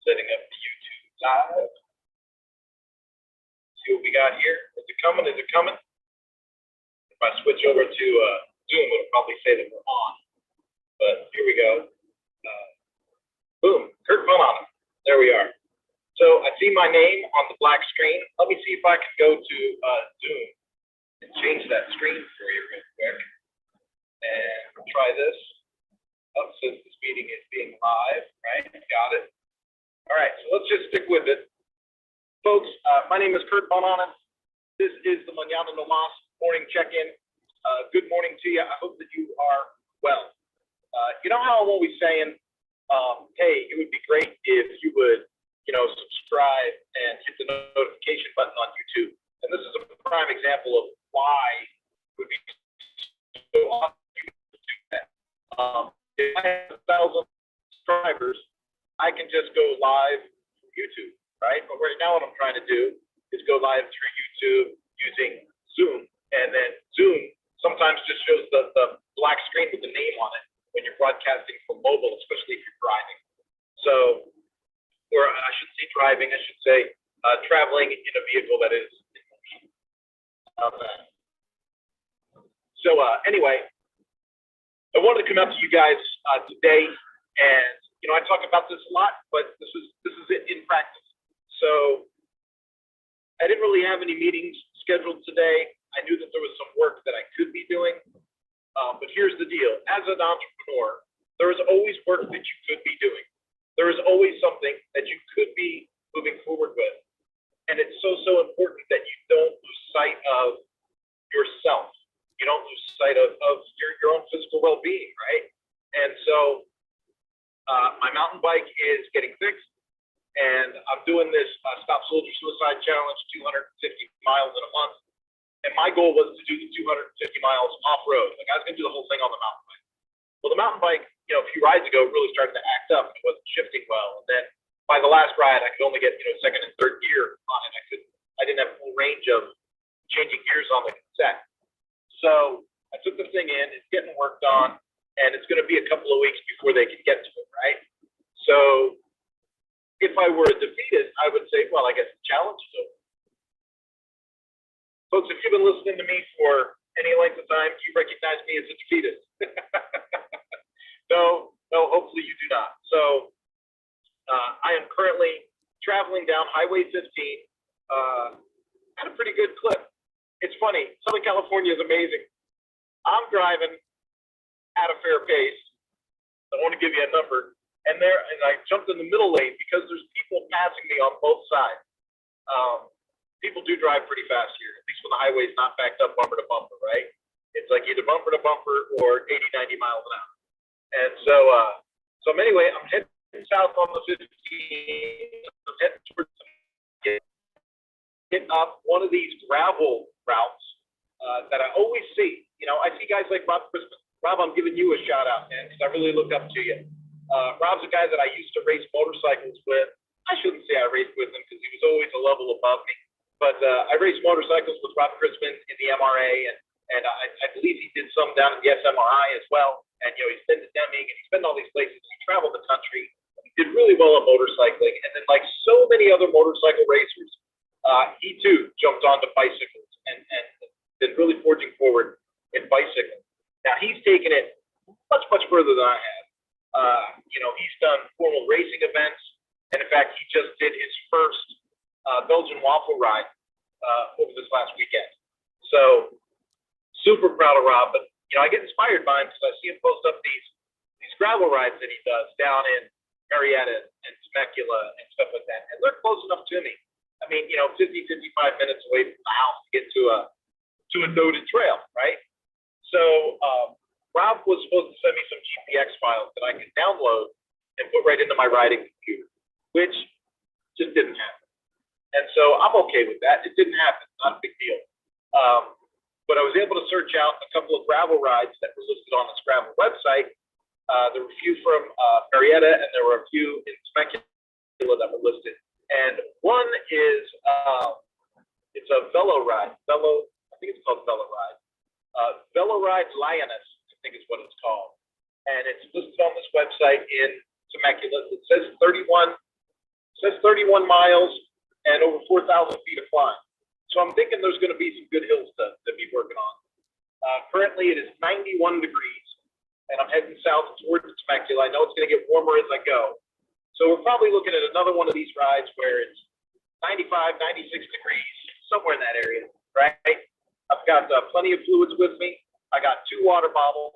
Setting up the YouTube live. See what we got here. Is it coming? Is it coming? If I switch over to Zoom, it'll probably say that we're on. But here we go. Boom. Kurt Mañana. There we are. So I see my name on the black screen. Let me see if I can go to Zoom and change that screen for you real quick. And try this. Oh, since this meeting is being live, right? Got it. All right, so let's just stick with it. Folks, my name is Kurt Mañana. This is the Mañana No Mas morning check-in. Good morning to you. I hope that you are well. You know how I'm always saying, hey, it would be great if you would, subscribe and hit the notification button on YouTube. And this is a prime example of why it would be so awesome to do that. If I have 1,000 subscribers, I can just go live from YouTube, right? But right now what I'm trying to do is go live through YouTube using Zoom. And then Zoom sometimes just shows the black screen with the name on it when you're broadcasting from mobile, especially if you're driving. So, or I should say driving, I should say traveling in a vehicle that is in motion. So anyway, I wanted to come out to you guys today, and I talk about this a lot, but this is it in practice. So I didn't really have any meetings scheduled today. I knew that there was some work that I could be doing, but here's the deal. As an entrepreneur, there is always work that you could be doing. There is always something that you could be moving forward with. And it's so important that you don't lose sight of yourself. You don't lose sight of your own physical well-being, right? And so my mountain bike is getting fixed, and I'm doing this Stop Soldier Suicide Challenge, 250 miles in a month. And my goal was to do the 250 miles off-road. Like, I was going to do the whole thing on the mountain bike. Well, the mountain bike, a few rides ago, really started to act up. It wasn't shifting well. And then by the last ride, I could only get second and third gear on it. I didn't have full range of changing gears on the cassette. So I took the thing in. It's getting worked on. And it's going to be a couple of weeks before they can get to it, right? So if I were a defeatist, I would say, well, I guess the challenge is over. Folks, if you've been listening to me for any length of time, you recognize me as a defeatist. No, hopefully you do not. So I am currently traveling down Highway 15 at a pretty good clip. It's funny, Southern California is amazing. I'm driving at a fair pace. I want to give you a number. And I jumped in the middle lane because there's people passing me on both sides. People do drive pretty fast here, at least when the highway's not backed up bumper to bumper, right? It's like either bumper to bumper or 80, 90 miles an hour. And so anyway, I'm heading south on the 15. I'm heading towards getting up one of these gravel routes that I always see. I see guys like Rob Christmas. Rob, I'm giving you a shout out, man, because I really look up to you. Rob's a guy that I used to race motorcycles with. I shouldn't say I raced with him because he was always a level above me. But I raced motorcycles with Rob Christman in the MRA, and I believe he did some down at the SMRI as well. And he's been to Deming, and he's been to all these places. He traveled the country. He did really well at motorcycling. And then, like so many other motorcycle racers, he too jumped onto bicycles and been really forging forward in bicycling. Now he's taken it much further than I have. He's done formal racing events, and in fact, he just did his first Belgian waffle ride over this last weekend. So super proud of Rob, but I get inspired by him because I see him post up these gravel rides that he does down in Marietta and Temecula and stuff like that, and they're close enough to me. I mean, 50, 55 minutes away from the house to get to a noted trail, right? So Rob was supposed to send me some GPX files that I could download and put right into my riding computer, which just didn't happen. And so I'm okay with that. It didn't happen. Not a big deal. But I was able to search out a couple of gravel rides that were listed on the Scrabble website. There were a few from Marietta, and there were a few in Temecula that were listed. And one is it's a velo ride. I think it's called Velo Ride. Velo Ride Lioness, I think is what it's called. And it's listed on this website in Temecula. It says 31 It says 31 miles and over 4,000 feet of climb. So I'm thinking there's going to be some good hills to be working on. Currently, it is 91 degrees, and I'm heading south towards Temecula. I know it's going to get warmer as I go. So we're probably looking at another one of these rides where it's 95, 96 degrees, somewhere in that area, right? I've got plenty of fluids with me. I got 2 water bottles.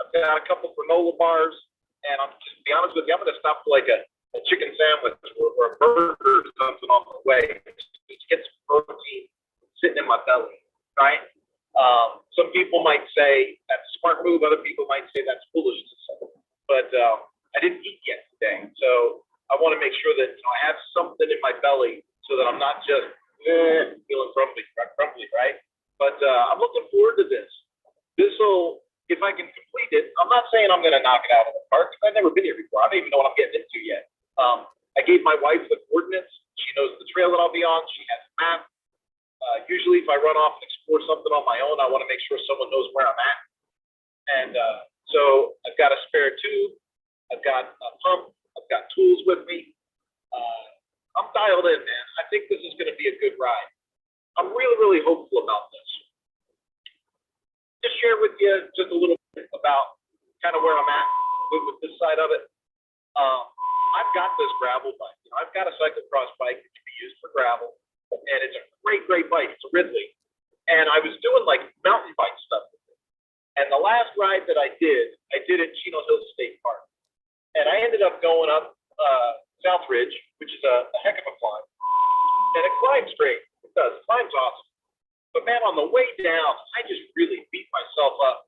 I've got a couple granola bars, and I'm just to be honest with you, I'm going to stop for like a chicken sandwich or a burger or something on the way. Just get some protein sitting in my belly, right? Some people might say that's a smart move. Other people might say that's foolishness. But I didn't eat yet today, so I want to make sure that I have something in my belly so that I'm not just feeling grumpy, right? But I'm looking forward to this. This will, if I can complete it, I'm not saying I'm going to knock it out of the park. I've never been here before. I don't even know what I'm getting into yet. I gave my wife the coordinates. She knows the trail that I'll be on. She has a map. Usually, if I run off and explore something on my own, I want to make sure someone knows where I'm at. And so I've got a spare tube. I've got a pump. I've got tools with me. I'm dialed in, man. I think this is going to be a good ride. I'm really, really hopeful about this. Just share with you just a little bit about kind of where I'm at with this side of it. I've got this gravel bike. I've got a cyclocross bike that can be used for gravel, and it's a great, great bike. It's a Ridley. And I was doing like mountain bike stuff with it. And the last ride that I did at Chino Hills State Park. And I ended up going up South Ridge, which is a heck of a climb. And it climbs great. It does. It climbs awesome. But man, on the way down, I just really beat myself up.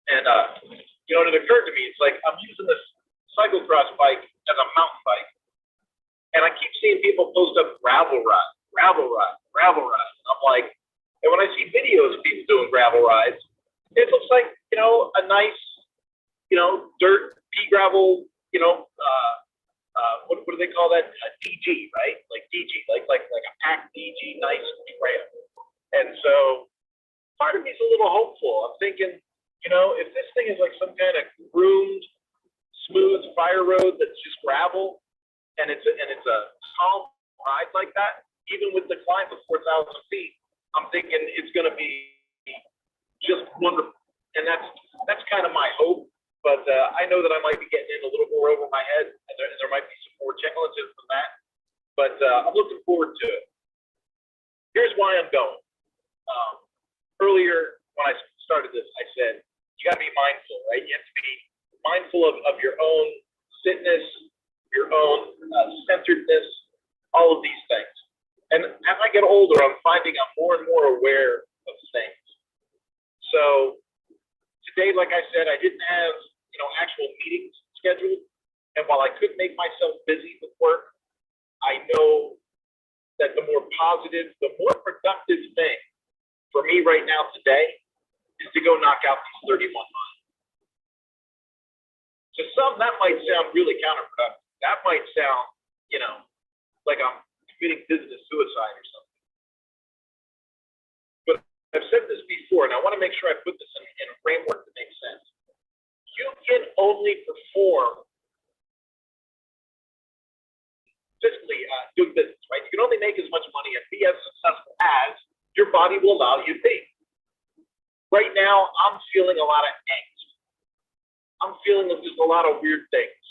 And it occurred to me, it's like I'm using this cyclocross bike as a mountain bike. And I keep seeing people post up gravel ride. And I'm like, and when I see videos of people doing gravel rides, it looks like, a nice, dirt, pea gravel, what do they call that? A DG, right? Like DG, like a packed DG, nice trail. And so part of me is a little hopeful. I'm thinking, if this thing is like some kind of groomed, smooth fire road that's just gravel, and it's a calm ride like that, even with the climb of 4,000 feet, I'm thinking it's going to be just wonderful. And that's kind of my hope. But I know that I might be getting in a little more over my head, and there might be some more challenges than that. But I'm looking forward to it. Here's why I'm going. Earlier, when I started this, I said, you got to be mindful, right? You have to be mindful of your own fitness, your own centeredness, all of these things. And as I get older, I'm finding I'm more and more aware of things. So today, like I said, I didn't have, actual meetings scheduled. And while I could make myself busy with work, I know that the more positive, the more productive thing for me right now today is to go knock out these 31 miles. To some, that might sound really counterproductive. That might sound, like I'm committing business suicide or something. But I've said this before, and I want to make sure I put this in a framework that makes sense. You can only perform physically doing business, right? You can only make as much money and be as successful as your body will allow you to be. Right now, I'm feeling a lot of angst. I'm feeling just a lot of weird things,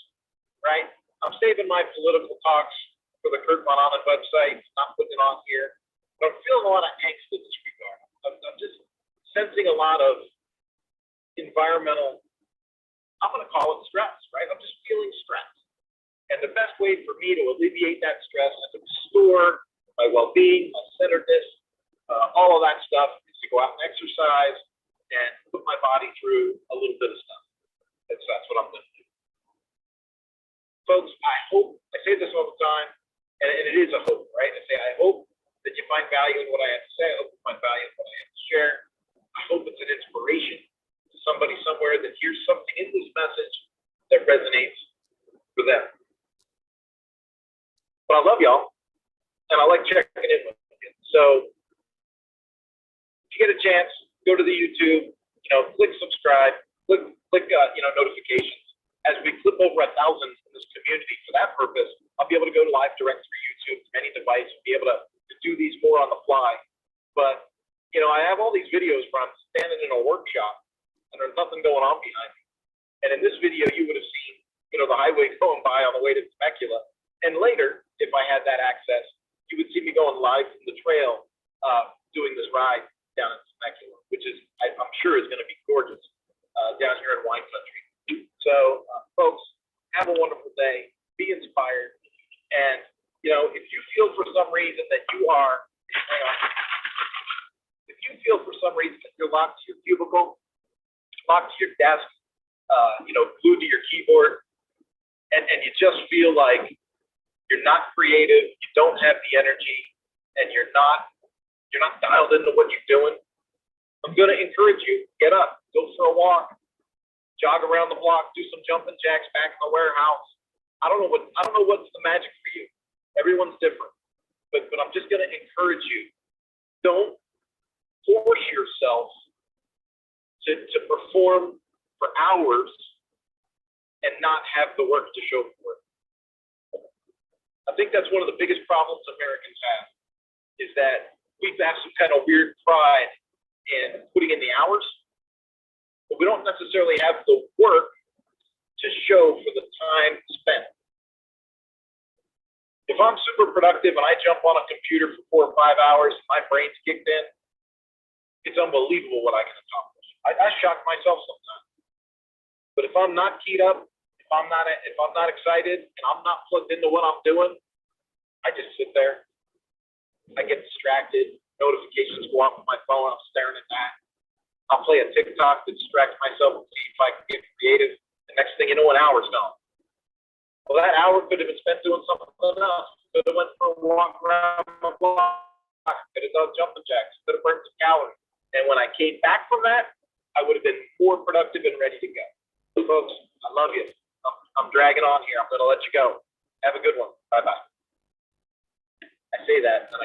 right? I'm saving my political talks for the Kurt Von Ahlen website, not putting it on here. But I'm feeling a lot of angst in this regard. I'm just sensing a lot of environmental, I'm going to call it stress, right? I'm just feeling stressed. And the best way for me to alleviate that stress and to restore my well-being, my centeredness, all of that stuff is to go out and exercise and put my body through a little bit of stuff. That's what I'm going to do. Folks, I say this all the time, and it is a hope, right? I say, I hope that you find value in what I have to say. I hope you find value in what I have to share. I hope it's an inspiration to somebody somewhere that hears something in this message that resonates for them. But I love y'all, and I like checking in with you. So if you get a chance, go to the YouTube, click subscribe, click notifications. As we clip over 1,000 in this community for that purpose, I'm I'll be able to go live direct through YouTube, any device, and be able to do these more on the fly. But, you know, I have all these videos where I'm standing in a workshop and there's nothing going on behind me. And in this video, you would have seen, you know, the highway going by on the way to Temecula. And later, if I had that access, you would see me going live from the trail, doing this ride down in Temecula, which is, I'm sure, is going to be gorgeous down here in wine country. So, folks, have a wonderful day. Be inspired. And, you know, if you feel for some reason that you are, if you feel for some reason that you're locked to your cubicle, locked to your desk, you know, glued to your keyboard, and you just feel like you're not creative, you don't have the energy, and you're not dialed into what you're doing, I'm going to encourage you, get up, go for a walk, jog around the block, do some jumping jacks back in the warehouse. I don't know what's the magic for you. Everyone's different. But I'm just going to encourage you, don't force yourself to perform for hours and not have the work to show for it. I think that's one of the biggest problems Americans have, is that we've got some kind of weird pride in putting in the hours, but we don't necessarily have the work to show for the time spent. If I'm super productive and I jump on a computer for 4 or 5 hours, my brain's kicked in, it's unbelievable what I can accomplish. I shock myself sometimes. But if I'm not keyed up, if I'm not excited and I'm not plugged into what I'm doing, I just sit there. I get distracted. Notifications go off on my phone. I'm staring at that. I'll play a TikTok to distract myself and see if I can get creative. The next thing you know, an hour's gone. Well, that hour could have been spent doing something else. Could have went for a walk around the block. Could have done jumping jacks. Could have burned some calories. And when I came back from that, I would have been more productive and ready to go. So folks, I love you. I'm dragging on here. I'm going to let you go. Have a good one. Bye-bye. I say that, and I